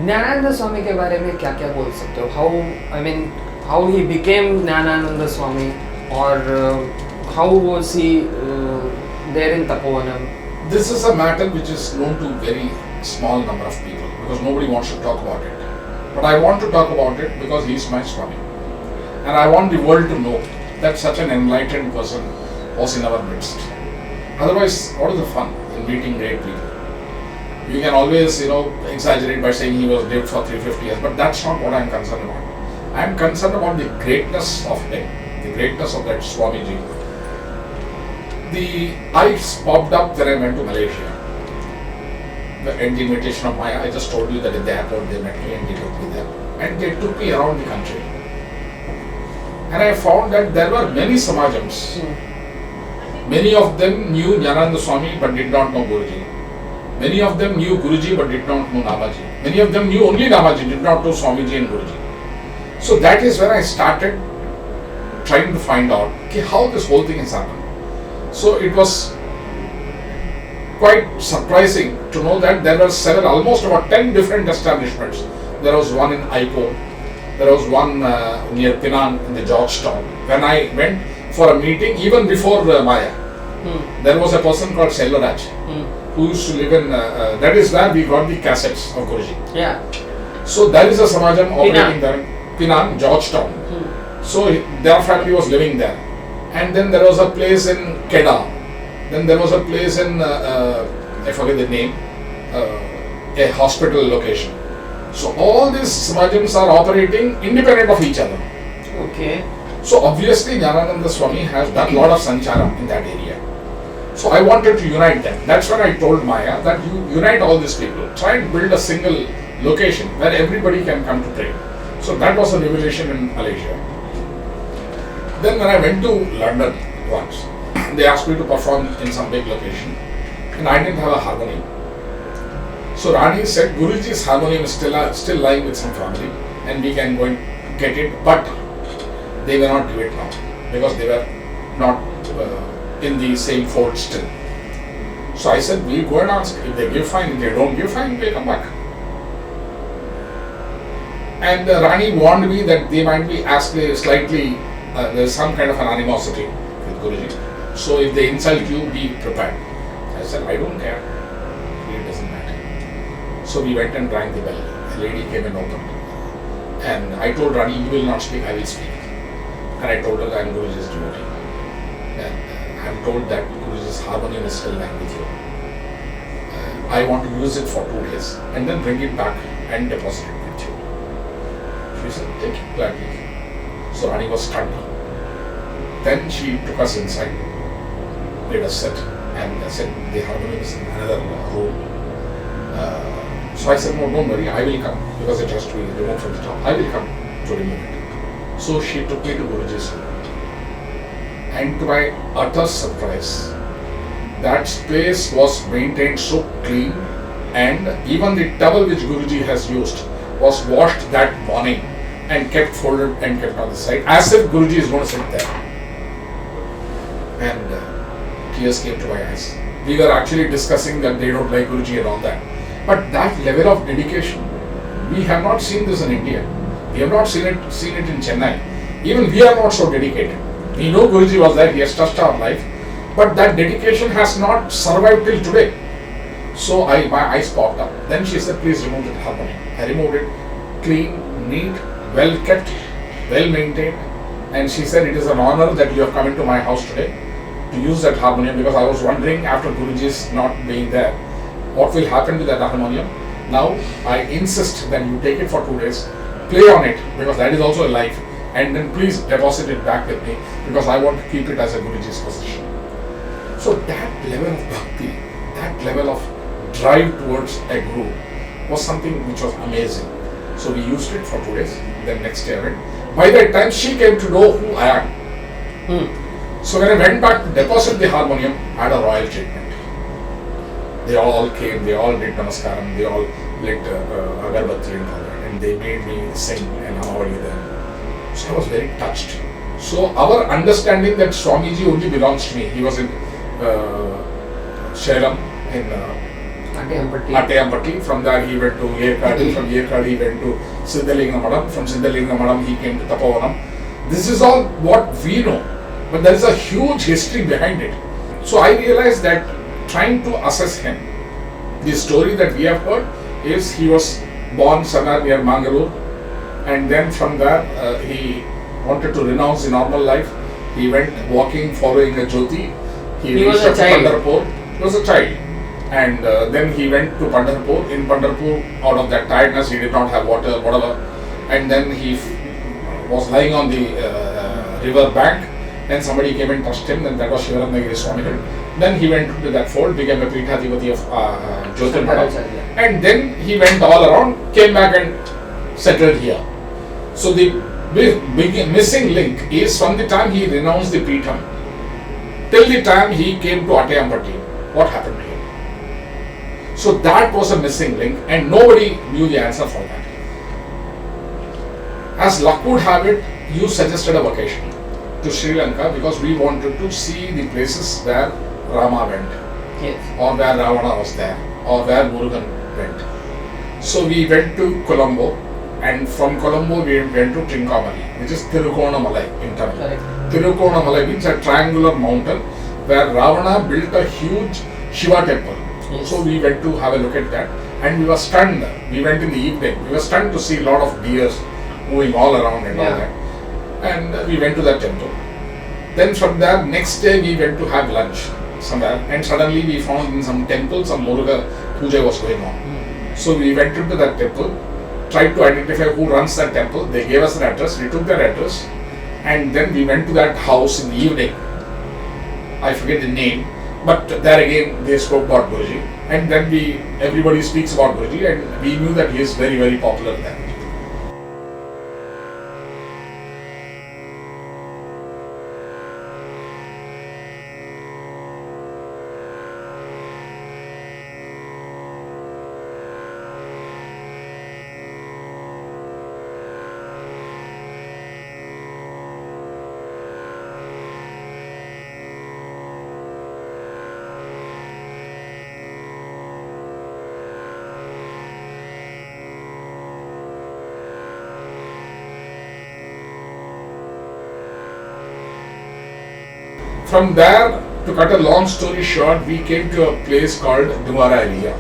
ज्ञानानंद स्वामी के बारे में क्या क्या बोल सकते हो? How he became Gyanananda Swami, और how was he there in Tapovanam? This is a matter which is known to very small number of people because nobody wants to talk about it. But I want to talk about it because he is my Swami. And I want the world to know that such an enlightened person was in our midst. Otherwise, what is the fun in meeting great people? You can always, exaggerate by saying he was lived for 350 years, but that's not what I'm concerned about. I'm concerned about the greatness of him, the greatness of that Swamiji. The eyes popped up when I went to Malaysia. At the invitation of Maya, I just told you that at the airport they met me and they took me there. And they took me around the country. And I found that there were many Samajams. Many of them knew Gnanananda Swami but did not know Guruji. Many of them knew Guruji but did not know Namaji. Many of them knew only Namaji, did not know Swamiji and Guruji. So that is when I started trying to find out how this whole thing has happened. So it was quite surprising to know that there were almost about 10 different establishments. There was one in Ipoh, there was one near Penang in the Georgetown. When I went for a meeting, even before Maya, there was a person called Selvaraj who used to live in, that is where we got the cassettes of Guruji. Yeah. So there is a Samajam operating there in Penang, Georgetown. So their family was living there. And then there was a place in Kedah. Then there was a place in, I forget the name, a hospital location. So all these Samajams are operating independent of each other. Okay. So obviously Gnanananda Swami has done a lot of sanchara in that area. So I wanted to unite them. That's when I told Maya that you unite all these people. Try and build a single location where everybody can come to pray. So that was a revelation in Malaysia. Then when I went to London once, they asked me to perform in some big location and I didn't have a harmonium. So Rani said Guruji's harmonium is still lying with some family and we can go and get it, but they will not give it now because they were not in the same fold still. So I said, we'll go and ask. If they give, fine. If they don't give, fine, we'll come back. And Rani warned me that they might be slightly, there's some kind of an animosity with Guruji. So if they insult you, be prepared. I said, I don't care. It doesn't matter. So we went and rang the bell. A lady came and opened. And I told Rani, you will not speak, I will speak. And I told her I am Guruji's devotee. And I am told that Guruji's harmonium is still lying with you. I want to use it for 2 days and then bring it back and deposit it with you. She said, take it gladly. So Rani was stunned. Then she took us inside, made us sit, and said the harmonium is in another room. So I said, no, don't worry, I will come because it has to be removed from the top. I will come to remove it. So she took me to Guruji's room. And to my utter surprise, that space was maintained so clean, and even the towel which Guruji has used was washed that morning and kept folded and kept on the side as if Guruji is going to sit there. And tears came to my eyes. We were actually discussing that they don't like Guruji and all that. But that level of dedication, we have not seen this in India. We have not seen it in Chennai. Even we are not so dedicated. We know Guruji was there, he has touched our life, but that dedication has not survived till today. So my eyes popped up. Then she said, please remove the harmonium. I removed it, clean, neat, well kept, well maintained. And she said, it is an honor that you have come into my house today to use that harmonium, because I was wondering after Guruji's not being there, what will happen to that harmonium. Now I insist that you take it for 2 days, play on it, because that is also a life, and then please deposit it back with me, because I want to keep it as a Guruji's possession. So that level of bhakti, that level of drive towards a guru was something which was amazing. So we used it for 2 days, then next day I went. By that time she came to know who I am. So when I went back to deposit the harmonium, I had a royal treatment. They all came, they all did namaskaram, they all lit agarbatti and all that, and they made me sing and Amavali there. So I was very touched. So our understanding that Swamiji only belongs to me. He was in Shailam in Attayampatti. From there he went to Yerkadi. From Yerkadi he went to Siddhalinga Madam. From Siddhalinga Madam he came to Tapovanam. This is all what we know, but there is a huge history behind it. So I realized that trying to assess him, the story that we have heard is he was born somewhere near Mangalore, and then from there he wanted to renounce the normal life. He went walking, following a Jyoti. He was reached a up to child. Pandharpur. He was a child. And then he went to Pandharpur. In Pandharpur, out of that tiredness, he did not have water, whatever. And then he was lying on the river bank, and somebody came and touched him, and that was Shivaratnagiri Swami. Then he went to that fold, became a Peethadhipati of Jyotirmada. And then he went all around, came back and settled here. So the big missing link is from the time he renounced the Peetham till the time he came to Attayampatti. What happened to him? So that was a missing link, and nobody knew the answer for that. As luck would have it, you suggested a vacation to Sri Lanka because we wanted to see the places where Rama went, or where Ravana was there, or where Murugan went. So we went to Colombo, and from Colombo we went to Trincomalee, which is Tirukonamalai in Tamil. Tirukonamalai means a triangular mountain where Ravana built a huge Shiva temple. So we went to have a look at that, and we were stunned. We went in the evening. We were stunned to see a lot of deer moving all around and all that. And we went to that temple. Then from there, next day we went to have lunch somewhere, and suddenly we found in some temple some Muruga puja was going on. So we went into that temple, tried to identify who runs that temple. They gave us an address. We took that address, and then we went to that house in the evening. I forget the name. But there again, they spoke about Guruji, and then everybody speaks about Guruji, and we knew that he is very, very popular there. From there, to cut a long story short, we came to a place called Nuwara Eliya.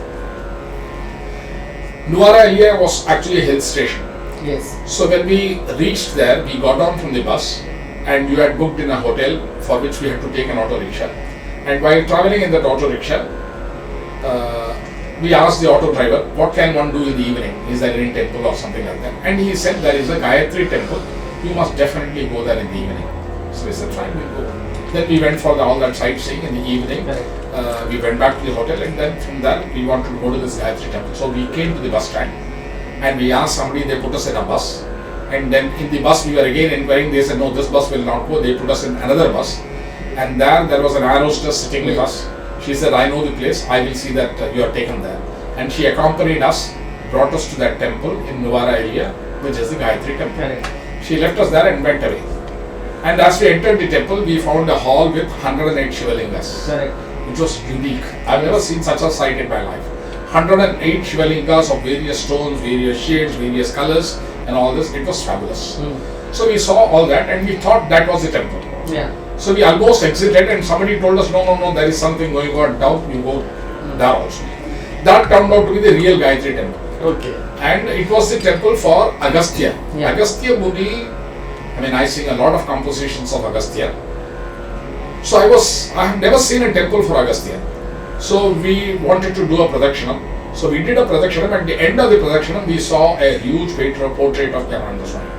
Nuwara Eliya was actually a hill station. Yes. So when we reached there, we got down from the bus, and you had booked in a hotel for which we had to take an auto rickshaw. And while traveling in that auto rickshaw, we asked the auto driver, what can one do in the evening? Is there any temple or something like that? And he said, there is a Gayatri temple. You must definitely go there in the evening. So we said, fine, we'll go. Then we went for all that sightseeing in the evening. We went back to the hotel, and then from there we wanted to go to this Gayatri temple. So we came to the bus stand, and we asked somebody, they put us in a bus. And then in the bus we were again inquiring, they said no, this bus will not go. They put us in another bus, and there was an air hostess sitting with us. She said, I know the place, I will see that you are taken there. And she accompanied us, brought us to that temple in Nuwara Eliya, which is the Gayatri temple. She left us there and went away. And as we entered the temple, we found a hall with 108 Shivalingas, which was unique. I've never seen such a sight in my life. 108 Shivalingas of various stones, various shades, various colors, and all this. It was fabulous. So we saw all that, and we thought that was the temple. So we almost exited, and somebody told us, no, there is something going on down. You go there also. That turned out to be the real Gayatri temple. And it was the temple for Agastya. Agastya Muni. I sing a lot of compositions of Agastya. So I have never seen a temple for Agastya. So we wanted to do a pradakshanam. So we did a pradakshanam, and at the end of the pradakshanam, we saw a huge portrait of Gnanananda Swami.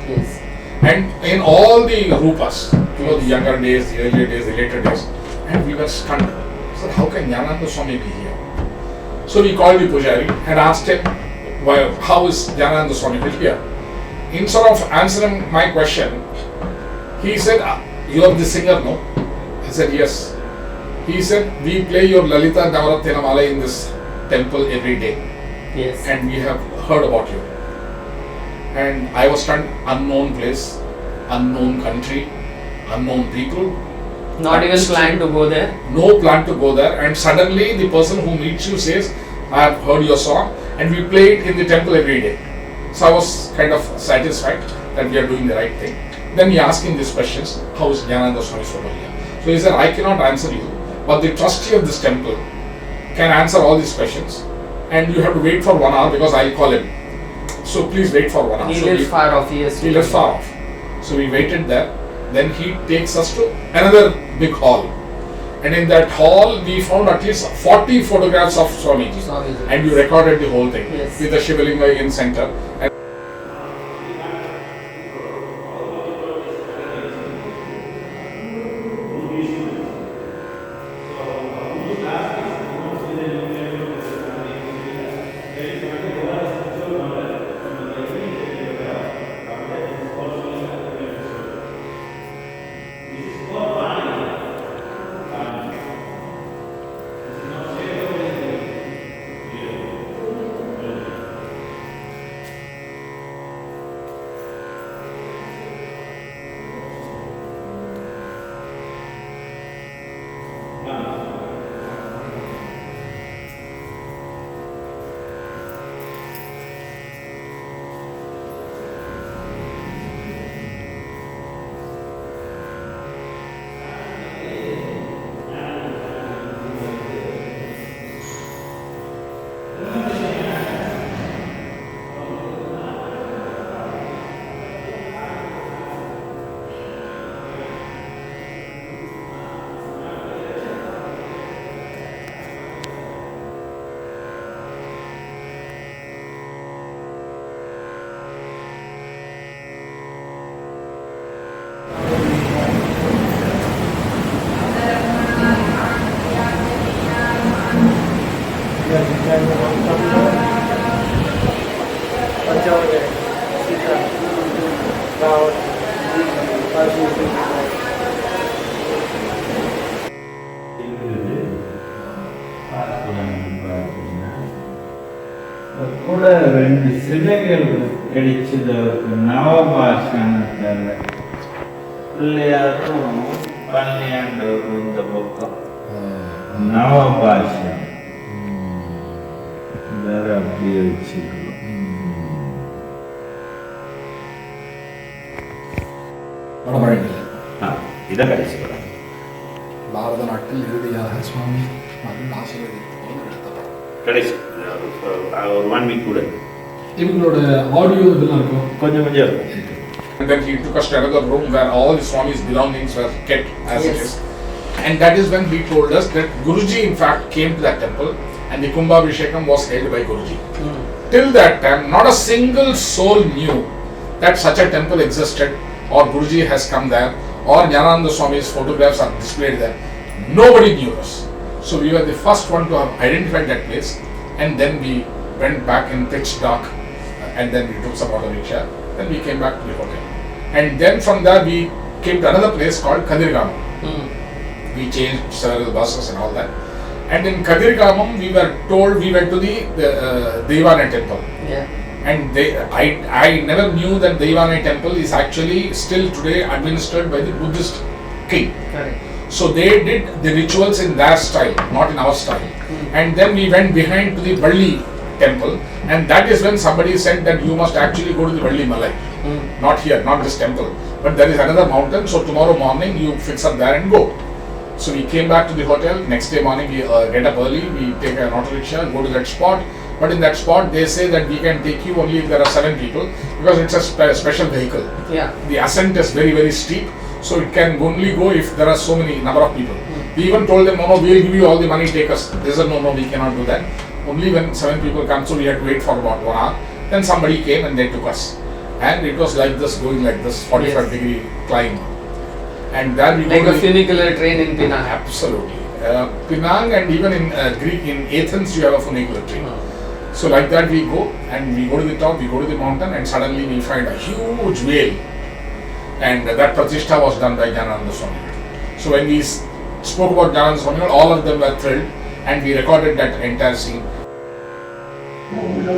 Yes. And in all the rupas, the younger days, the earlier days, the later days, and we were stunned. So how can Gnanananda Swami be here? So we called the Pujari and asked him, how is Gnanananda Swami here? Instead of answering my question, he said, you are the singer, no? I said, yes. He said, we play your Lalita Navarathina Mala in this temple every day. Yes. And we have heard about you. And I was stunned, unknown place, unknown country, unknown people. Not even planned to go there? No plan to go there. And suddenly the person who meets you says, I have heard your song and we play it in the temple every day. So I was kind of satisfied that we are doing the right thing. Then we asked him these questions, how is Gnanananda Swami here? So he said, I cannot answer you, but the trustee of this temple can answer all these questions. And you have to wait for 1 hour because I'll call him. So please wait for 1 hour. He so lives far off, yes. He lives far off. So we waited there. Then he takes us to another big hall. And in that hall, we found at least 40 photographs of Swamiji. And we recorded the whole thing yes. with the Shivalinga in center. And கூட 2 சிலைகள் கிடைச்சது நவபாஷணத்தில் பிள்ளையாரும் பள்ளியாண்டவரும் இந்த பக்கம் நவபாஷம் வேற அப்படியே வச்சுக்கலாம். இதை கிடைச்சிக்கலாம். பாரத நாட்டில் இறுதியாக சுவாமி மகள் ஆசீர்வதித்து எடுத்தவர் கிடைச்சி ஒரு 1 வீக் கூட இவங்களோட ஆடியோ இதெல்லாம் இருக்கும் கொஞ்சம் கொஞ்சம் இருக்கும். And then he took us to another room where all the Swami's belongings were kept as it is. And that is when he told us that Guruji in fact came to that temple and the Kumbhabhishekam was held by Guruji. Till that time, not a single soul knew that such a temple existed or Guruji has come there or Gnanananda Swami's photographs are displayed there. Nobody knew us. So we were the first one to have identified that place, and then we went back in pitch dark and then we took some auto rickshaw. Then we came back to the hotel. And then from there we came to another place called Kadirgamam. We changed several buses and all that. And in Kadirgamam we were told we went to the Devana temple. Yeah. And I never knew that Devana temple is actually still today administered by the Buddhist king. Correct. So they did the rituals in their style, not in our style. And then we went behind to the Valli temple, and that is when somebody said that you must actually go to the Valli Malai. Not here, not this temple, but there is another mountain, so tomorrow morning you fix up there and go. So we came back to the hotel, next day morning we get up early, we take an auto rickshaw, go to that spot, but in that spot they say that we can take you only if there are 7 people, because it's a special vehicle. Yeah. The ascent is very, very steep, so it can only go if there are so many number of people. We even told them, no, we'll give you all the money, take us. They said, no, we cannot do that. Only when 7 people come, so we had to wait for about 1 hour. Then somebody came and they took us. and it was like this, going like this, 45-degree climb. And there we like a funicular train in Penang. Absolutely. Penang, and even in Greek, in Athens, you have a funicular train. So like that we go, and we go to the top, we go to the mountain, and suddenly we find a huge whale. And that pratishtha was done by Gnanananda Swami. So when we spoke about Gnanananda Swami, all of them were thrilled, and we recorded that entire scene.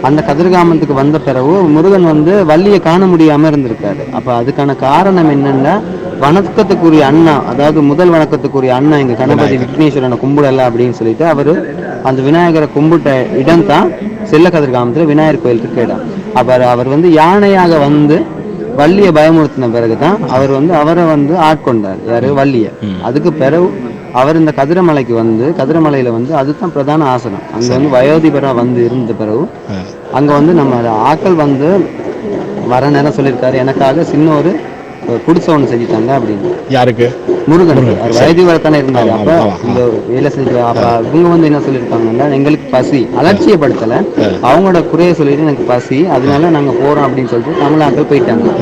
அந்த கதிர்காமத்துக்கு வந்த பிறகு முருகன் வந்து வள்ளியை காண முடியாம இருந்திருக்காரு. அப்ப அதுக்கான காரணம் என்னன்னா, வணக்கத்துக்குரிய அண்ணா, அதாவது முதல் வணக்கத்துக்குரிய அண்ணா எங்க கணபதி விக்னேஸ்வரனை கும்பிடல அப்படின்னு சொல்லிட்டு அவரு அந்த விநாயகரை கும்பிட்ட இடம் தான் செல்ல கதிர்காமத்துல விநாயகர் கோயில் இருக்க இடம். அவர் வந்து யானையாக வந்து வள்ளியை பயமுறுத்தின பிறகுதான் அவர் வந்து அவரை வந்து ஆட்கொண்டார். யாரு? வள்ளிய. அதுக்கு பிறகு அவர் இந்த கதிரமலையில வந்து அதுதான் பிரதான ஆசனம். அங்க வந்து வயோதிபரா வந்து இருந்த பிறகு அங்க வந்து நம்ம ஆக்கள் வந்து வர நேரம் சொல்லியிருக்காரு, எனக்காக சின்ன ஒரு குடிசை ஒன்று செஞ்சுட்டாங்க அப்படின்னு. யாருக்கு? முருகன். வயதிவரத்தானே இருந்தாரு. அப்ப இந்த வேலை செஞ்சு அப்ப இவங்க வந்து என்ன சொல்லியிருக்காங்கன்னா, எங்களுக்கு பசி, அலட்சியப்படுத்தல, அவங்களோட குறைய சொல்லிட்டு எனக்கு பசி, அதனால நாங்க போறோம் அப்படின்னு சொல்லிட்டு தமிழாக்கள் போயிட்டாங்க.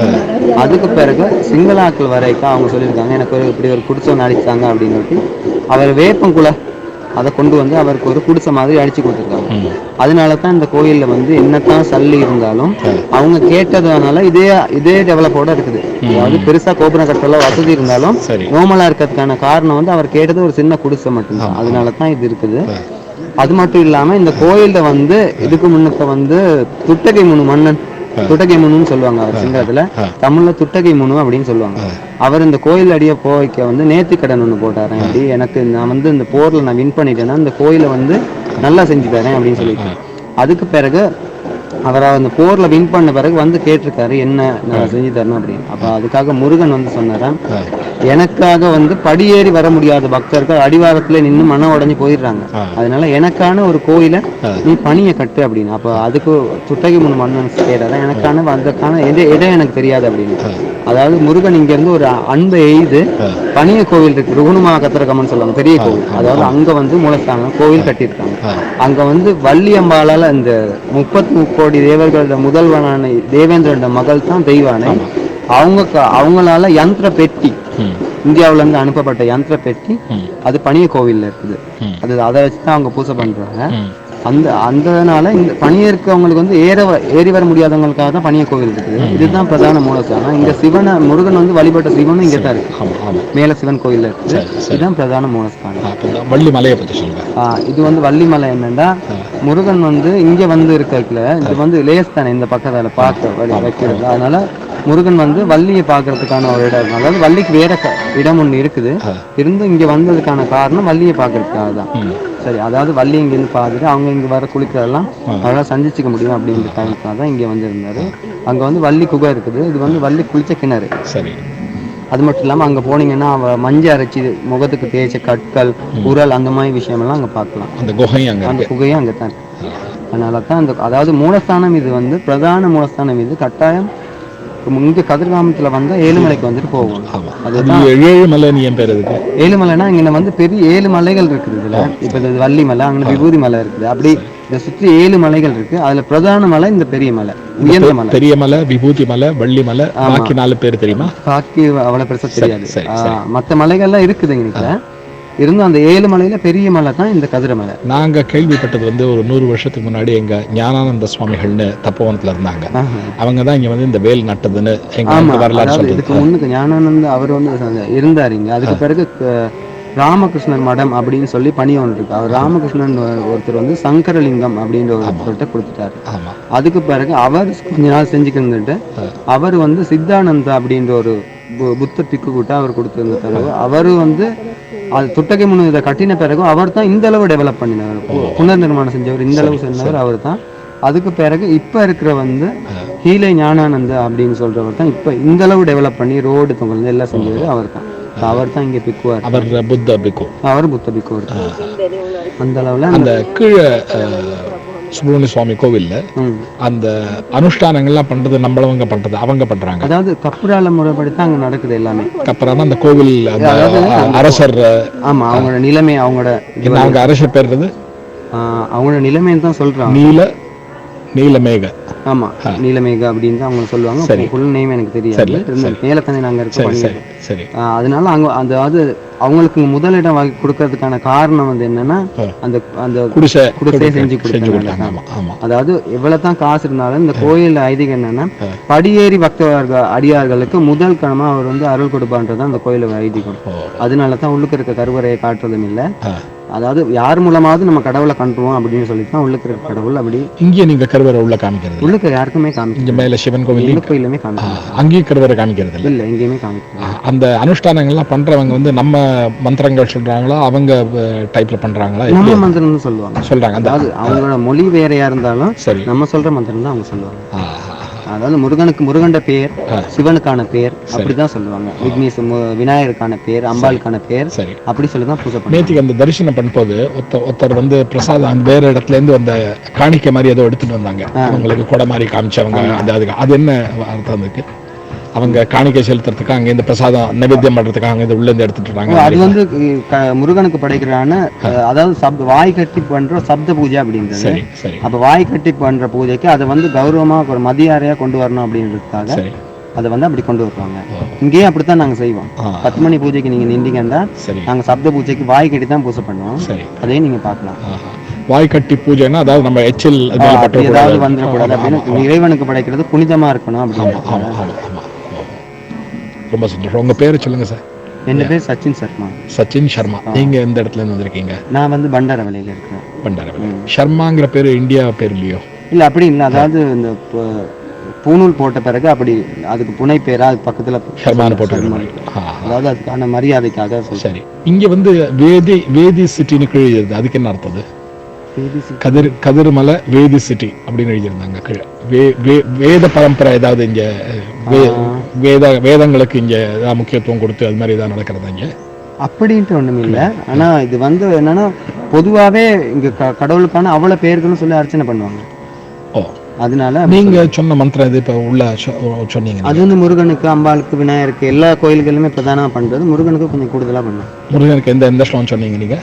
அதுக்கு பிறகு சிங்களாக்கள் வரைக்கும் அவங்க சொல்லியிருக்காங்க, எனக்கு இப்படி ஒரு குடிசை ஒன்று அடிச்சாங்க அப்படின்னு சொல்லிட்டு அவர் வேப்பங்குலை அதை கொண்டு வந்து அவருக்கு ஒரு குடிசை மாதிரி அடிச்சு கொடுத்துருக்காங்க. அதனால தான் இந்த கோயில்ல வந்து என்னத்தான் சல்லி இருந்தாலும் அவங்க கேட்டதுனால இதே டெவலப்போட இருக்குது. அதாவது பெருசா கோபுரம் கட்டல வசதி இருந்தாலும் நோமலா இருக்கிறதுக்கான காரணம் வந்து அவர் கேட்டது ஒரு சின்ன குடிசை மட்டும்தான். அதனால தான் இது இருக்குது. அது மட்டும் இல்லாம இந்த கோயில்ல வந்து இதுக்கு முன்னுக்க வந்து துட்டகை முனு மன்னன், துட்டகை முனுன்னு சொல்லுவாங்க அவர் சிங்களத்துல, தமிழ்ல துட்டகை முனு அப்படின்னு சொல்லுவாங்க. அவர் இந்த கோயில் அடிய போய்க்க வந்து நேர்த்தி கடன் ஒண்ணு போட்டாரேன். அப்படி எனக்கு நான் வந்து இந்த போர்ல நான் வின் பண்ணிட்டேன்னா இந்த கோயிலை வந்து நல்லா செஞ்சு தரேன் அப்படின்னு சொல்லிட்டு, அதுக்கு பிறகு அவர் அந்த போர்ல வின் பண்ண பிறகு வந்து கேட்டிருக்காரு, என்ன நான் செஞ்சு தரணும் அப்படின்னு. அப்ப அதுக்காக முருகன் வந்து சொன்னாராம், எனக்காக வந்து படியேறி வர முடியாத பக்தர்கள் அடிவாரத்துல நின்று மனம் உடஞ்சு போயிடுறாங்க, அதனால எனக்கான ஒரு கோயிலை நீ பணியை கட்டு அப்படின்னு. அப்ப அதுக்கு துட்டகை முன் மன்னன் கேட்டாரா, எனக்கான அதற்கான இடம் எனக்கு தெரியாது அப்படின்னு. அதாவது முருகன் இங்க இருந்து ஒரு அன்பை எய்து பணிய கோவில் இருக்கு, ருகுணுமா கத்திரகமன் சொல்லுவாங்க, பெரிய கோவில். அதாவது அங்க வந்து மூலஸ்தானம் கோவில் கட்டியிருக்காங்க. அங்க வந்து வள்ளியம்பாளால இந்த 33 கோடி தேவர்களோட முதல்வனான தேவேந்திரோட மகள் தான் தெய்வானை. அவங்களால யந்திர பெட்டி, இந்தியாவில இருந்து அனுப்பப்பட்ட யந்திர பெட்டி அது பணிய கோவில்ல இருக்குது. அதை வச்சுதான் அவங்க பூஜை பண்றாங்க. அந்தனால இந்த பணிய இருக்கவங்களுக்கு வந்து ஏறி வர முடியாதவங்களுக்காக தான் பணிய கோவில் இருக்குது. இதுதான் பிரதான மூலஸ்தானம். இங்க சிவனை, முருகன் வந்து வழிபட்ட சிவனும் இங்க தான் இருக்கு, மேல சிவன் கோயில்ல இருக்குது. இதுதான் பிரதான மூலஸ்தானம். வள்ளிமலையை பத்தி சொல்லுங்க. இது வந்து வள்ளிமலை என்னன்னா, முருகன் வந்து இங்க வந்து இருக்கல, இது வந்து லேஸ் தானே இந்த பக்கத்துல பார்க்க வைக்கிறது. அதனால முருகன் வந்து வள்ளியை பாக்குறதுக்கான ஒரு இடம், அதாவது வள்ளிக்கு வேற இடம் ஒண்ணு இருக்குது, இருந்தும் இங்க வந்ததுக்கான காரணம் வள்ளியை பாக்குறதுக்காக தான். சரி, அதாவது வள்ளி இங்க இருந்து பார்த்துட்டு அவங்க இங்க வர குளிக்கிறதெல்லாம் அவரால் சந்திச்சுக்க முடியும் அப்படின்ற காரணத்துக்காக தான் இங்க வந்து இருந்தாரு. அங்க வந்து வள்ளி குகை இருக்குது, இது வந்து வள்ளி குளிச்ச கிணறு. சரி, அது மட்டும் இல்லாம அங்க போனீங்கன்னா மஞ்சள் அரைச்சி முகத்துக்கு தேய்ச்ச கற்கள், உரல், அந்த மாதிரி விஷயமெல்லாம் அங்க பார்க்கலாம். அந்த குகையும் அங்கதான் இருக்கு. அதனால தான் அதாவது மூலஸ்தானம் இது வந்து பிரதான மூலஸ்தானம். இது கட்டாயம் இங்க கதிர்காமத்துல வந்தா ஏழுமலைக்கு வந்துட்டு போகும். அதுதான் ஏழுமலைனா இங்க வந்து பெரிய 7 மலைகள் இருக்குது. இதுல இப்ப இது வள்ளி மலை, அங்க விபூதி மலை இருக்குது. அப்படி இதை சுற்றி 7 மலைகள் இருக்கு. அதுல பிரதான மலை இந்த பெரிய மலை, உயர்ந்த மலை, பெரிய மலை, விபூதி மலை, வள்ளி மலை. பாக்கி 4 பேர் தெரியுமா? பாக்கி அவ்வளவு பெருசா தெரியாது. மற்ற மலைகள்லாம் இருக்குது இங்க. இருந்தும் அந்த 7 மலையில பெரிய மலை தான் இந்த கதிரமலை. நாங்க கேள்விப்பட்டது வந்து ஒரு 100 வருஷத்துக்கு முன்னாடி எங்க ஞானானந்த சுவாமிகள்னு தப்போவனத்துல இருந்தாங்க. அவங்க தான் இங்க வந்து இந்த வேல் நட்டதுன்னு எங்க வரலாறு சொல்லுது. இதுக்கு முன்னுக்கு ஞானானந்த அவர் வந்து இருந்தாரு இங்க. அதுக்கு பிறகு ராமகிருஷ்ணர் மடம் அப்படின்னு சொல்லி பணி ஒன்று இருக்கு. அவர் ராமகிருஷ்ணன் ஒருத்தர் வந்து சங்கரலிங்கம் அப்படின்ற ஒருத்தர்கிட்ட கொடுத்துட்டாரு. அதுக்கு பிறகு அவர் கொஞ்ச நாள் செஞ்சுக்கிட்டு அவர் வந்து சித்தானந்தா அப்படின்ற ஒரு புத்த பிக்கு கூட்ட அவர் கொடுத்திருந்த பிறகு அவரு வந்து அது துட்டகை முன்னு இதை கட்டின பிறகு அவர் தான் இந்த அளவு டெவலப் பண்ணினார், புனர் நிர்மாணம் செஞ்சவர், இந்த அளவு செஞ்சவர் அவர் தான். அதுக்கு பிறகு இப்ப இருக்கிற வந்து ஹீலை ஞானானந்த அப்படின்னு சொல்றவர் தான் இப்ப இந்த அளவு டெவலப் பண்ணி ரோடு தொங்கல் எல்லாம் செஞ்சவர் அவர் தான். அவர் தான் இங்க பிக்குவார். அவர் புத்த பிக்கு. அவர் புத்த பிக்கு. அந்த அளவுல அந்த கீழே சுப்பிரமணிய சுவாமி கோவில்ல அந்த அனுஷ்டானங்கள்லாம் பண்றது நம்மளவங்க பண்றது அவங்க பண்றாங்க. அதாவது கப்புரால முறைப்படித்தான் அங்க நடக்குது எல்லாமே. கப்புரானா அந்த கோவில் அரசர், ஆமா, அவங்களோட நிலைமை, அவங்க அரசர் பேர் அவங்களோட நிலைமைன்னு தான் சொல்றாங்க. நீலமேக ஆமா நீலமேகா அப்படின்னு தான் அவங்க சொல்லுவாங்க. ஃபுல் நேம் எனக்கு தெரியாது. மேலக்கந்தை நாங்க இருக்க பண்ணியிருக்கோம். அதனால அங்க அதாவது அவங்களுக்கு முதலிடம் வாங்கி கொடுக்கறதுக்கான காரணம் வந்து என்னன்னா அந்த அந்த குடிசை செஞ்சு கொடுத்தாங்க. அதாவது எவ்வளவுதான் காசு இருந்தாலும் இந்த கோயில் ஐதீகம் என்னன்னா படியேறி பக்தர்கள் அடியார்களுக்கு முதல் கணமா அவர் வந்து அருள் கொடுப்பான்றதான் அந்த கோயில் ஐதீகம். அதனாலதான் உள்ளுக்கு இருக்க கருவறையை காட்டுறதும் இல்லை. அதாவது யார் மூலமாவது நம்ம கடவுளை கண்டுருவோம் அப்படின்னு சொல்லிட்டு தான் உள்ளுக்கு இருக்க கடவுள். அப்படி இங்கே நீங்க கருவறை உள்ள காமிக்கிறது உள்ளுக்கு யாருக்குமே காமிக்க மேல சிவன் கோவில் கோயிலுமே காமிக்க அங்கேயும் கருவறை காமிக்கிறது இல்லை, எங்கேயுமே காமிக்க. அந்த அனுஷ்டானங்கள்லாம் பண்றவங்க வந்து நம்ம மந்திரங்கள் சொல்றாங்களா அவங்க டைப்ல பண்றாங்களா? நம்ம மந்திரம் சொல்றாங்க. அதாவது அவங்களோட மொழி வேறையா இருந்தாலும் சரி, நம்ம சொல்ற மந்திரம் தான் அவங்க சொல்லுவாங்க. அதாவது முருகன் பேர், சிவனுக்கான பேர் அப்படிதான் சொல்லுவாங்க. விநாயகருக்கான பேர், அம்பாளுக்கான பேர் அப்படி சொல்லிதான் பூஜை பண்ணுவாங்க. நேற்றுக்கு அந்த தரிசனம் பண்ணும்போது ஒருத்தர் வந்து பிரசாதம் வேற இடத்துல இருந்து அந்த காணிக்கை மாதிரி ஏதோ எடுத்துட்டு வந்தாங்க. அவங்களுக்கு கொடை மாதிரி காமிச்சவங்க. அது என்ன அர்த்தம் இருக்கு? அவங்க காணிக்கை செலுத்துறதுக்கு அங்க இந்த பிரசாதம் நைவேத்தியம் பண்றதுக்கு அங்க உள்ள இருந்து எடுத்துட்டு இருக்காங்க. அது வந்து முருகனுக்கு படைக்கிறான அதாவது வாய் கட்டி பண்ற சப்த பூஜை அப்படின்றது. அப்ப வாய் கட்டி பண்ற பூஜைக்கு அதை வந்து கௌரவமா ஒரு மதியாரையா கொண்டு வரணும் அப்படின்றதுக்காக அதை வந்து அப்படி கொண்டு வருவாங்க. இங்கேயும் அப்படித்தான் நாங்க செய்வோம். 10 மணி பூஜைக்கு நீங்க நின்றீங்கன்னா நாங்க சப்த பூஜைக்கு வாய் கட்டி தான் பூஜை பண்ணுவோம். அதையும் நீங்க பாக்கலாம். வாய் கட்டி பூஜைன்னா அதாவது நம்ம எச்சில் ஏதாவது வந்துடக்கூடாது அப்படின்னு இறைவனுக்கு படைக்கிறது புனிதமா இருக்கணும் அப்படின்னு. ரொம்ப சந்தோஷம். உங்க பேரு சொல்லுங்க சார். என் பேர் சச்சின் சர்மா. சச்சின் சர்மா. நீங்க எந்த இடத்துல இருந்து வந்திருக்கீங்க? நான் வந்து பண்டாரவளையில இருக்கேன். பண்டாரவளை. சர்மாங்கிற பேரு இந்தியா பேர் இல்லையோ? இல்ல அப்படி இல்லை. அதாவது இந்த பூணூல் போட்ட பிறகு அப்படி அதுக்கு புனை பேரா அது பக்கத்துல சர்மான்னு போட்டு, அதாவது அதுக்கான மரியாதைக்காக. சரி, இங்க வந்து வேதி சிட்டின்னு எழுதியிருது. அதுக்கு என்ன அர்த்தம்? கதிர்மலை வேதி சிட்டி அப்படின்னு எழுதியிருந்தாங்க. வேத பரம்பரை ஏதாவது இங்க வேதங்களுக்கு இங்க ஏதாவது முக்கியத்துவம் கொடுத்து அது மாதிரி ஏதாவது நடக்கிறதா இங்க? அப்படின்ட்டு ஒண்ணும் இல்லை. ஆனா இது வந்து என்னன்னா பொதுவாவே இங்க கடவுளுக்கான அவ்வளவு பேர்கள்னு சொல்லி அர்ச்சனை பண்ணுவாங்க. அதனால நீங்க சொன்ன மந்திரம் இது இப்ப உள்ள சொன்னீங்க. அது வந்து முருகனுக்கு, அம்பாளுக்கு, விநாயகருக்கு எல்லா கோயில்களுமே பிரதானமா பண்றது. முருகனுக்கு கொஞ்சம் கூடுதலா பண்ணுவோம். முருகனுக்கு எந்த ஸ்லோகம் சொன்னீங்க நீங்க?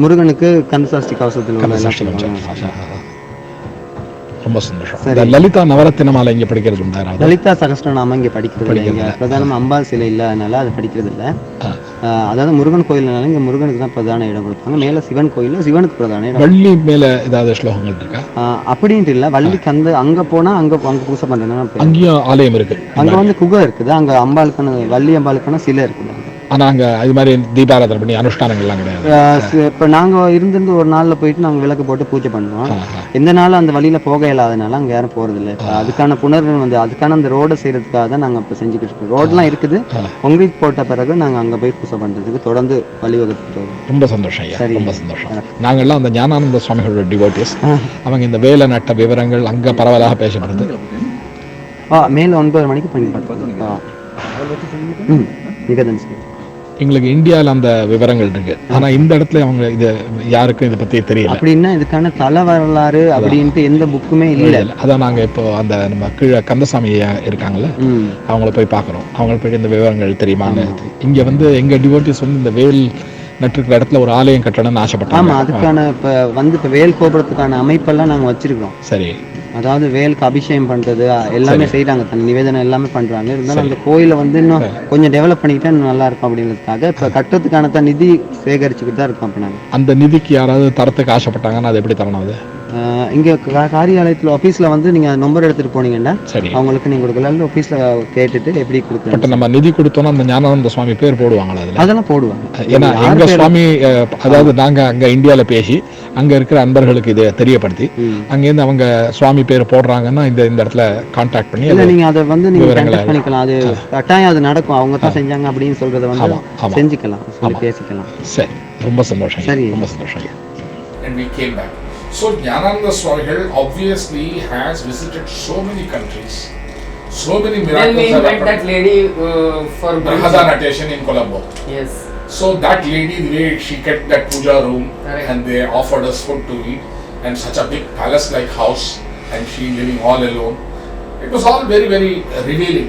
முருகனுக்கு கந்தசஷ்டி கவசத்தில் ரொம்ப சந்தோஷம். லலிதா நவரத்தின மாலை இங்க படிக்கிறது உண்டா? லலிதா சகஸ்ரநாமம் இங்க படிக்கிறது இல்லை. பிரதானமா அம்பாள் சிலை இல்லாதனால அது படிக்கிறது இல்லை. அதாவது முருகன் கோயில்னால இங்க முருகனுக்கு தான் பிரதான இடம் கொடுப்பாங்க. மேல சிவன் கோயில், சிவனுக்கு பிரதான இடம். வள்ளி மேல ஏதாவது ஸ்லோகங்கள் இருக்கா? அப்படின்ட்டு இல்ல. வள்ளிக்கு அங்க போனா அங்க பூசை பண்றதுன்னா அங்கேயும் ஆலயம் இருக்கு. அங்க வந்து குகை இருக்குது. அங்க அம்பாளுக்கான வள்ளி அம்பாளுக்கான சிலை இருக்குது. ஆனா அங்க அது மாதிரி தீபாராதனை பண்ணி அனுஷ்டானங்கள்லாம் கிடையாது. இப்ப நாங்க இருந்து ஒரு நாள்ல போயிட்டு நாங்க விளக்கு போட்டு பூஜை பண்ணுவோம். எந்த நாளும் அந்த வழியில போக இல்லாதனால அங்க யாரும் போறது இல்லை. அதுக்கான வந்து அதுக்கான அந்த ரோட செய்யறதுக்காக தான் நாங்க இப்ப செஞ்சுக்கிட்டு இருக்கோம். ரோட்லாம் இருக்குது. கான்கிரீட் போட்ட பிறகு நாங்க அங்க போய் பூஜை பண்றதுக்கு தொடர்ந்து வழிவகுத்துட்டு வரோம். ரொம்ப சந்தோஷம் ஐயா, ரொம்ப சந்தோஷம். நாங்கெல்லாம் அந்த ஞானானந்த சுவாமிகளோட டிவோட்டிஸ். அவங்க இந்த வேலை நட்ட விவரங்கள் அங்க பரவலாக பேசப்படுது. மேல 9 மணிக்கு பண்ணி பார்த்தோம். எங்களுக்கு இந்தியாவில் அந்த விவரங்கள் இருக்கு. ஆனா இந்த இடத்துல அவங்க இது யாருக்கும் இதை பத்தி தெரியல. அப்படின்னா இதுக்கான தல வரலாறு அப்படின்ட்டு எந்த புக்குமே இல்லை. அதான் நாங்க இப்போ அந்த நம்ம கீழே கந்தசாமி இருக்காங்கல்ல, அவங்கள போய் பாக்குறோம். அவங்களுக்கு போய் இந்த விவரங்கள் தெரியுமான்னு. இங்க வந்து எங்க டிவோட்டிஸ் வந்து இந்த வேல் நட்டுருக்கிற இடத்துல ஒரு ஆலயம் கட்டணும்னு ஆசைப்பட்டாங்க. ஆமா, அதுக்கான இப்ப வேல் கோபுரத்துக்கான அமைப்பெல்லாம் நாங்க வச்சிருக்கோம். சரி, அதாவது வேலுக்கு அபிஷேகம் பண்றது எல்லாமே செய்யறாங்க. தன் நிவேதனம் எல்லாமே பண்றாங்க. இருந்தாலும் அந்த கோயிலை வந்து இன்னும் கொஞ்சம் டெவலப் பண்ணிக்கிட்டா நல்லா இருக்கும் அப்படின்றதுக்காக இப்ப கட்டுறதுக்கான நிதி சேகரிச்சுக்கிட்டு தான் இருக்கோம். நாங்க அந்த நிதிக்கு யாராவது தரத்துக்கு ஆசைப்பட்டாங்கன்னா அது எப்படி தரணும்? அது இங்க காரியாலயத்துல ஆபீஸ்ல வந்து நீங்க நம்பர் எடுத்துட்டு போனீங்கன்னா அவங்களுக்கு நீங்க கொடுக்கல. ஆபீஸ்ல கேட்டுட்டு எப்படி கொடுக்கணும். நம்ம நிதி கொடுத்தோம்னா அந்த ஞானானந்த சுவாமி பேர் போடுவாங்களா? அதெல்லாம் போடுவாங்க. ஏன்னா எங்க சுவாமி, அதாவது நாங்க அங்க இந்தியால பேசி அங்க இருக்கிற அன்பர்களுக்கு இதை தெரியப்படுத்தி அங்கேருந்து அவங்க சுவாமி பேர் போடுறாங்கன்னா இந்த இடத்துல கான்டாக்ட் பண்ணி இல்ல நீங்க அதை வந்து நீங்க கான்டாக்ட் பண்ணிக்கலாம். அது கட்டாயம் அது நடக்கும். அவங்க தான் செஞ்சாங்க அப்படின்னு சொல்றத வந்து செஞ்சுக்கலாம், சொல்லி பேசிக்கலாம். சரி, ரொம்ப சந்தோஷம். சரி, ரொம்ப சந்தோஷம். And we came back. So Gnanananda Swami obviously has visited so many countries, so many miracles. Then we met that lady for Brahadanatation in Colombo. Yes. So that lady, the way she kept that puja room, and they offered us food to eat, and such a big palace-like house, and she living all alone. It was all very, very revealing.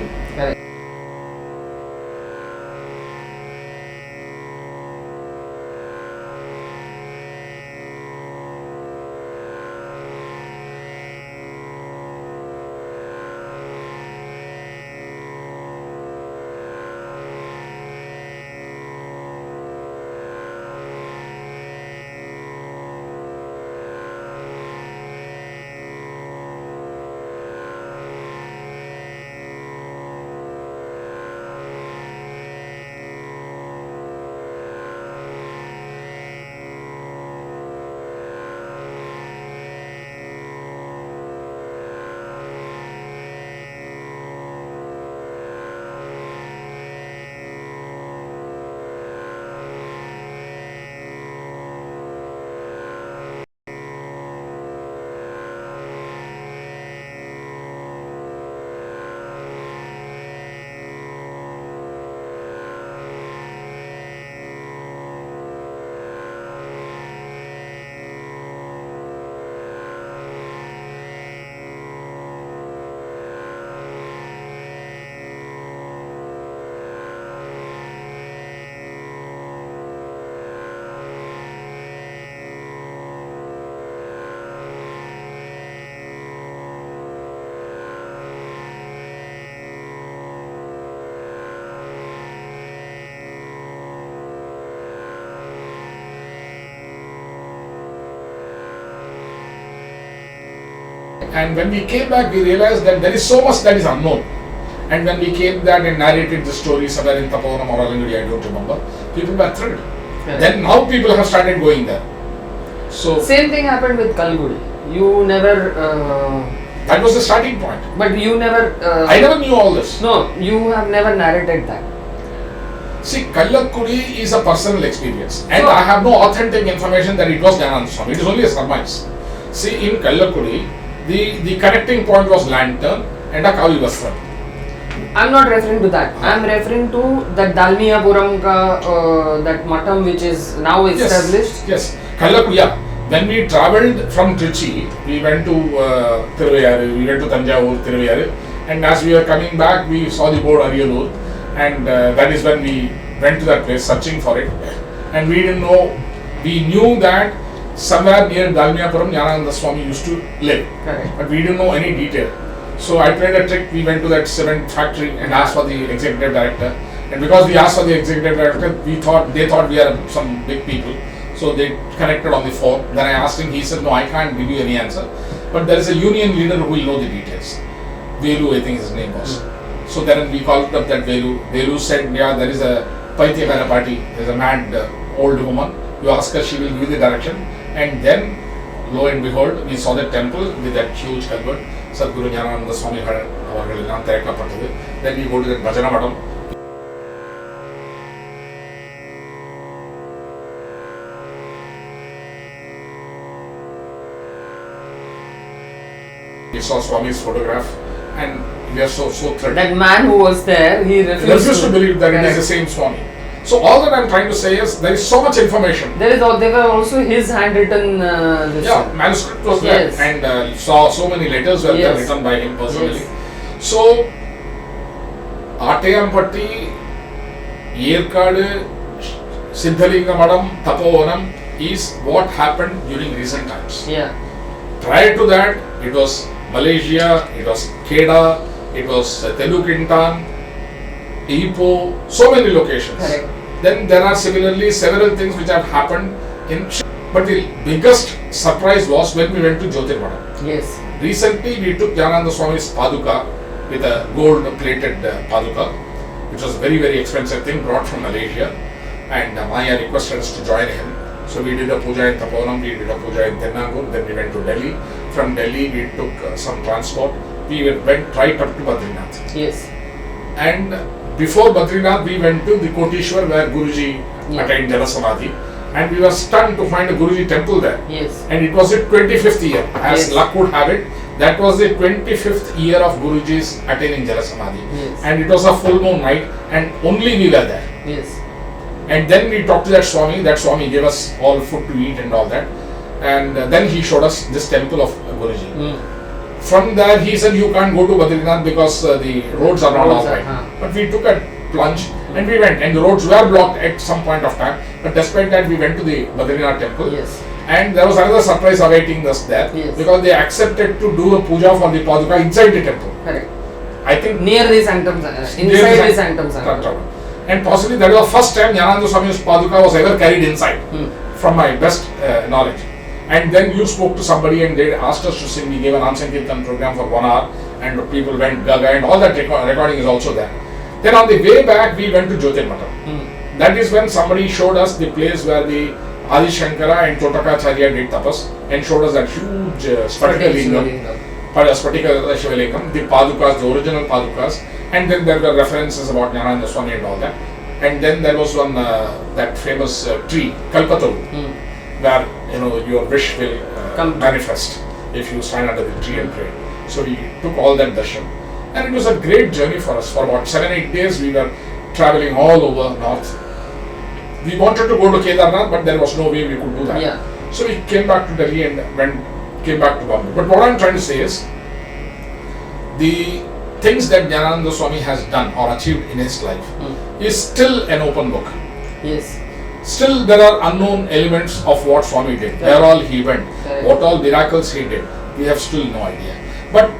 And when we came back, we realized that there is so much that is unknown. And when we came back and narrated the story somewhere in Tapovanam or Alangudi, I don't remember, people were thrilled. Correct. Then now people have started going there. So Same thing happened with Kalgudi. You never. that was the starting point. But you never. I never knew all this. No, you have never narrated that. See, Kallakudi is a personal experience, and No. I have no authentic information that it was Gnanananda Swami. It is only a surmise. See, in Kallakudi, the connecting point was lantern and a Kavi Vastra. I'm not referring to that. I'm referring to that Dalmiyapuram ka, that matam which is now established. Yes, Kallakudi. Yeah. When we travelled from Trichy, we went to Thiruvayaru, we went to Tanjavur, Thiruvayaru, and as we were coming back, we saw the board Ariyalur, and that is when we went to that place searching for it, and we didn't know. We knew that somewhere near Dalmiyapuram, Gnanananda Swami used to live, Correct. but we didn't know any detail. So I played a trick. We went to that cement factory and asked for the executive director, and because we asked for the executive director, they thought we are some big people. So they connected on the phone. Then I asked him, he said, no, I can't give you any answer. But there is a union leader who will know the details. Velu, I think his name was. So then we called up that Velu. Velu said, yeah, there is a Paityakara party. There is a mad old woman. You ask her, she will give you the direction. And then, lo and behold, we saw the temple with that huge culvert. Sadguru Gnanananda Swami had Then we go to that Bhajana Matam. We saw Swami's photograph and we are so thrilled. That man who was there, he refused to believe that it is the Correct. same Swami. So all that I am trying to say is there is so much information. There were also his handwritten. This Yeah, manuscript was Yes. there and saw so many letters were there Yes. written by him personally. Yes. So, Atayampatti, Yerkadu, Siddhalinga Madam, Tapovanam is what happened during recent times. Yeah. Prior to that, it was Malaysia, it was Kedah, it was Telukintan, Ipoh, so many locations. Correct. Then there are similarly several things which have happened in. But the biggest surprise was when we went to Jyotirmada. Yes. Recently, we took Gnanananda Swami's Paduka with a gold plated Paduka, which was very, very expensive thing brought from Malaysia. And Maya requested us to join him. So we did a puja in Tapovanam, we did a puja in Tennagur, then we went to Delhi. From Delhi, we took some transport. We went right up to Badrinath. Yes. And before Badrinath, we went to the Kotishwar where Guruji Yeah. attained Jala Samadhi. And we were stunned to find a Guruji temple there. Yes. And it was the 25th year. As Yes. luck would have it, that was the 25th year of Guruji's attaining Jala Samadhi. Yes. And it was a full moon night and only we were there. Yes. And then we talked to that Swami gave us all food to eat and all that. And then he showed us this temple of Guruji. From there he said you can't go to Badrinath because the roads are not Roads all are- right. But we took a plunge and we went and the roads were blocked at some point of time. But despite that we went to the Badrinath temple. Yes. And there was another surprise awaiting us there Yes. because they accepted to do a puja for the Paduka inside the temple. Correct. I think Near the sanctum, inside the sanctum. and possibly that was the first time Gnanananda Swami's Paduka was ever carried inside, from my best knowledge. And then you spoke to somebody and they asked us to sing. We gave an Ansankirtan program for 1 hour and people went gaga and all that recording is also there. Then on the way back we went to Jyotirmata. That is when somebody showed us the place where the Adi Shankara and Chotakacharya did tapas and showed us that huge Spatika Lingam, Spatika Shivalingam, the Padukas, the original Padukas, and then there were references about Gnanananda Swami and all that. And then there was one, that famous tree, Kalpataru, where your wish will manifest if you stand under the tree and pray. So we took all that darshan. And it was a great journey for us. For about 7-8 days we were traveling all over north. We wanted to go to Kedarnath, but there was no way we could do that. Yeah. So we came back to Delhi and came back to Bombay. But what I am trying to say is, the things that Gnanananda Swami has done or achieved in his life is still an open book. Yes. Still there are unknown elements of what Swami did, where all he went, what all miracles he did. We have still no idea. But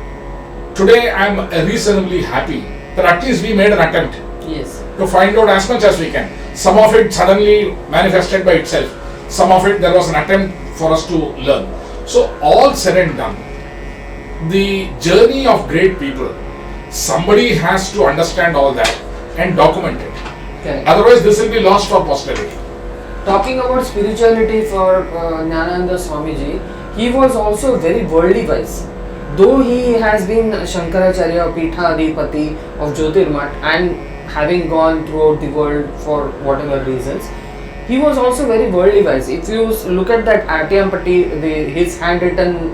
today I am reasonably happy that at least we made an attempt Yes. to find out as much as we can. Some of it suddenly manifested by itself. Some of it there was an attempt for us to learn. So all said and done, the journey of great people, somebody has to understand all that and document it. Okay. Otherwise, this will be lost for posterity. Talking about spirituality for Gnanananda Swamiji, he was also very worldly wise. Though he has been Shankaracharya Peethadipati of Jyotirmat and having gone throughout the world for whatever reasons, he was also very worldly wise. If you look at that Atyampati, his handwritten,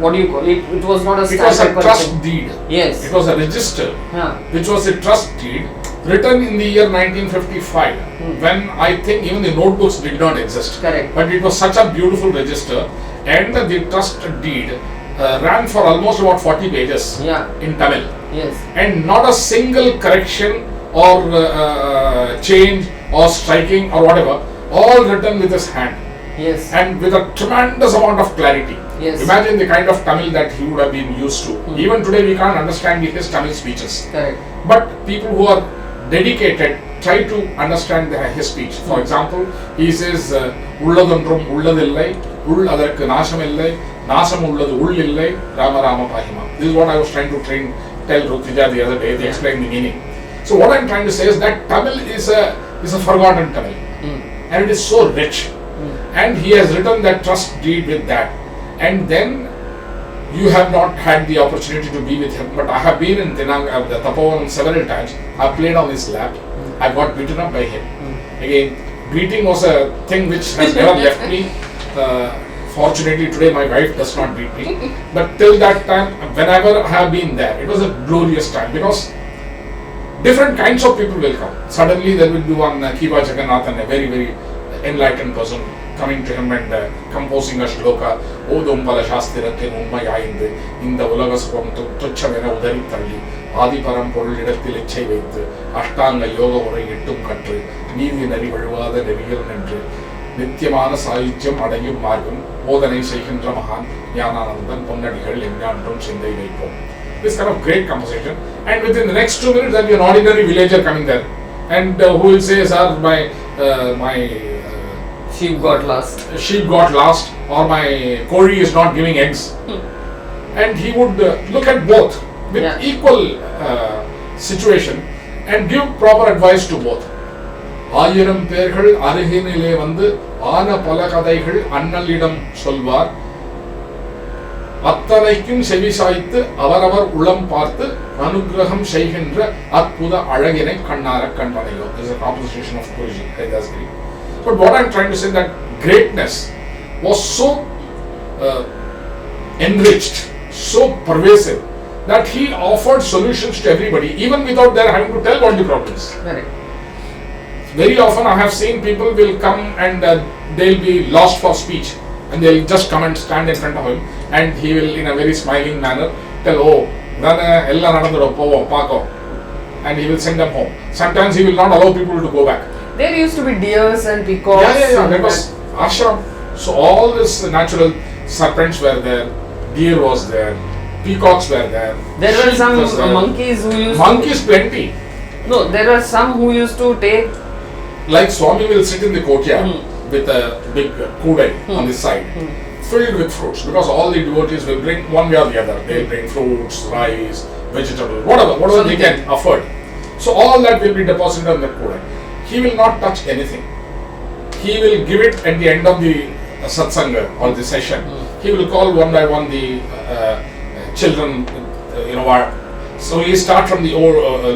what do you call it? It was not a It was a stamp trust paper. deed. Yes. It was a register, Yeah. which was a trust deed written in the year 1955, when I think even the notebooks did not exist. Correct. But it was such a beautiful register, and the trust deed ran for almost about 40 pages Yeah. in Tamil, Yes. and not a single correction or change or striking or whatever, all written with his hand Yes. and with a tremendous amount of clarity. Yes. Imagine the kind of Tamil that he would have been used to. Even today we can't understand his Tamil speeches. Correct. But people who are dedicated try to understand his speech. For example, he says, "Ulladondrum ulladillai, ull adarku nasamillai, nasam ulladu ullillai, Rama Rama Pahima." This is what I was trying to tell Ruthija the other day. They explained the meaning. So what I'm trying to say is that Tamil is a forgotten Tamil, and it is so rich. And he has written that trust deed with that. And then you have not had the opportunity to be with him, but I have been in the Tapovan several times. I played on his lap. I got beaten up by him. Again, beating was a thing which has never left me. Fortunately, today my wife does not beat me. But till that time, whenever I have been there, it was a glorious time, because different kinds of people will come. Suddenly there will be one Kiva Jagannathan, a very, very enlightened person, coming to him and composing a shloka, Odumpala Shastiratte Ummayayinde, Inda Ulagaskam Tuchavena Udari Tali, Adiparam Podidatil Chevit, Ashtanga Yoga Uritum country, Nivi Narivalva, the Reveal Nentry, Nityamana Sahityam Adayum Margam, Odanai Sekindra Mahan, Gnananandan, Ponnadikal, Gnanandam Chindai Veiko. This kind of great composition, and within the next 2 minutes, there will be an ordinary villager coming there, and who will say, "Sir, my Sheep got lost. Or my kori is not giving eggs," and he would look at both with equal situation and give proper advice to both. ஆயிரம் பேர்கள் அருகினிலே வந்து ஆன பல கதைகள் அண்ணலிடம் சொல்வார், அத்தனைக்கும் செவிசாய்த்து அவரவர் உளம் பார்த்து அனுகிரகம் செய்கின்ற அற்புத அழகினை கண்ணார கண்மனையோ. This is a composition of Guruji, Haridasgiri. But what I'm trying to say, that greatness was so enriched, so pervasive, that he offered solutions to everybody, even without their having to tell what the problems. Correct. Very often I have seen people will come and they'll be lost for speech, and they'll just come and stand in front of him, and he will, in a very smiling manner, tell, "Oh, ella nadandro povo paako," and he will send them home. Sometimes he will not allow people to go back. There used to be deers and peacocks. Yeah. That was ashram. So all this natural serpents were there, deer was there, peacocks were there. There were sheep some was there. monkeys who used Monkeys plenty. No, there were some who used to take. Like Swami will sit in the courtyard with a big kudai on the side, filled with fruits, because all the devotees will bring one way or the other. They will bring fruits, rice, vegetables, whatever they can afford. So all that will be deposited on the kudai. He will not touch anything. He will give it at the end of the satsanga or the session. He will call one by one the children, so he start from the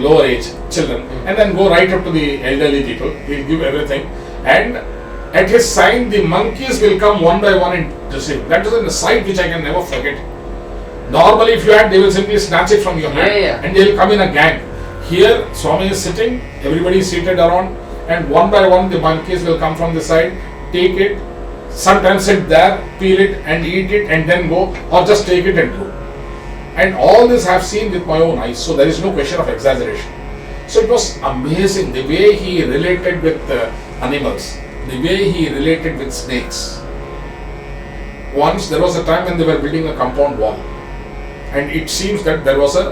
lower age children and then go right up to the elderly people. He will give everything, and at his sign the monkeys will come one by one and receive. That is a sight which I can never forget. Normally if you had, they will simply snatch it from your hand and they will come in a gang. Here Swami is sitting, everybody is seated around, and one by one the monkeys will come from the side, take it, sometimes sit there, peel it and eat it and then go, or just take it and go. And all this I have seen with my own eyes, so there is no question of exaggeration. So it was amazing the way he related with animals, the way he related with snakes. Once there was a time when they were building a compound wall, and it seems that there was a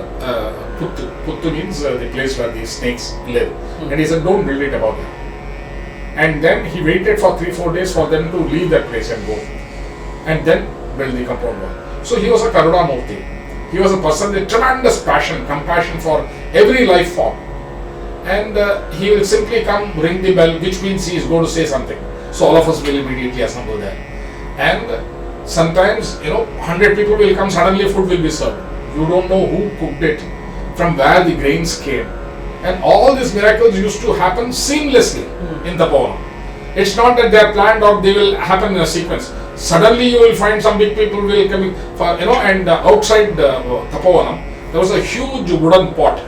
puttu. Puttu means the place where the snakes live. And he said, "Don't build it about it." And then he waited for 3-4 days for them to leave that place and go, and then build the compound wall. So he was a Karuna Murti. He was a person with tremendous passion, compassion for every life form. And he will simply come, ring the bell, which means he is going to say something. So all of us will immediately assemble there. And sometimes, 100 people will come, suddenly food will be served. You don't know who cooked it, from where the grains came. And all these miracles used to happen seamlessly in Tapovanam. It's not that they are planned or they will happen in a sequence. Suddenly you will find some big people will come for, and outside Tapovanam, there was a huge wooden pot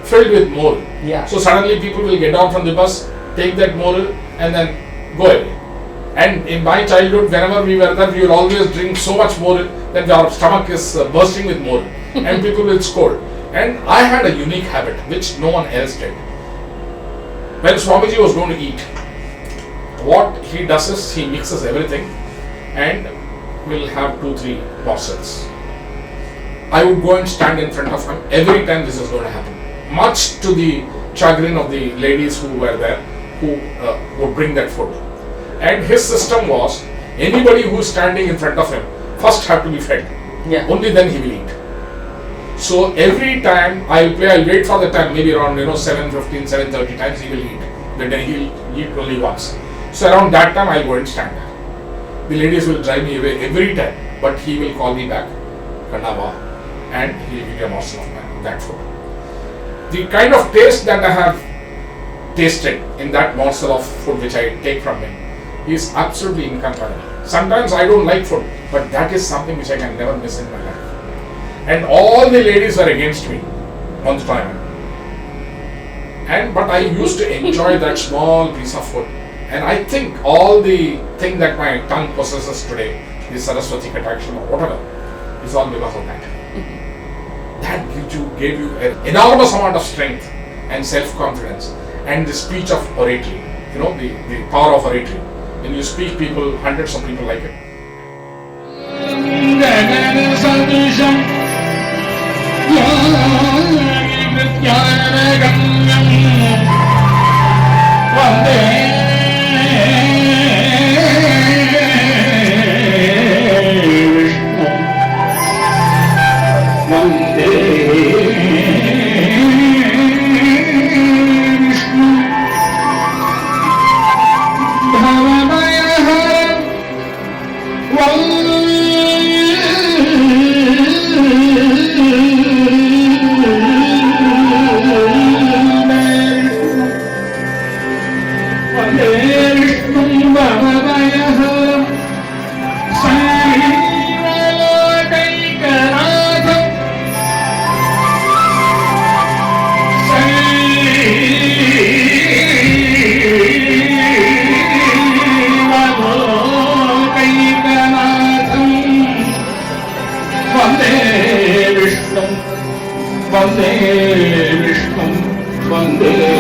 filled with moril. Yeah. So suddenly people will get down from the bus, take that moril and then go away. And in my childhood, whenever we were there, we will always drink so much moril that our stomach is bursting with moril and people will scold. And I had a unique habit which no one else did. When Swamiji was going to eat, what he does is he mixes everything and will have 2-3 morsels. I would go and stand in front of him every time this is going to happen, much to the chagrin of the ladies who were there, who would bring that food. And his system was, anybody who is standing in front of him first have to be fed. Yeah. Only then he will eat. So every time I'll wait for the time, maybe around 7:15, 7:30 times he will eat. But then he'll eat only once. So around that time I'll go and stand there. The ladies will drive me away every time, but he will call me back, Kandava, and he will give me a morsel of that food. The kind of taste that I have tasted in that morsel of food which I take from him is absolutely incomparable. Sometimes I don't like food, but that is something which I can never miss in my life. And all the ladies were against me on the time. But I used to enjoy that small piece of food. And I think all the thing that my tongue possesses today, the Saraswati Kataksha or whatever, is all because of that. That gave you an enormous amount of strength and self-confidence and the speech of oratory, the power of oratory. When you speak, hundreds of people like it. Vande Vishnu, Vande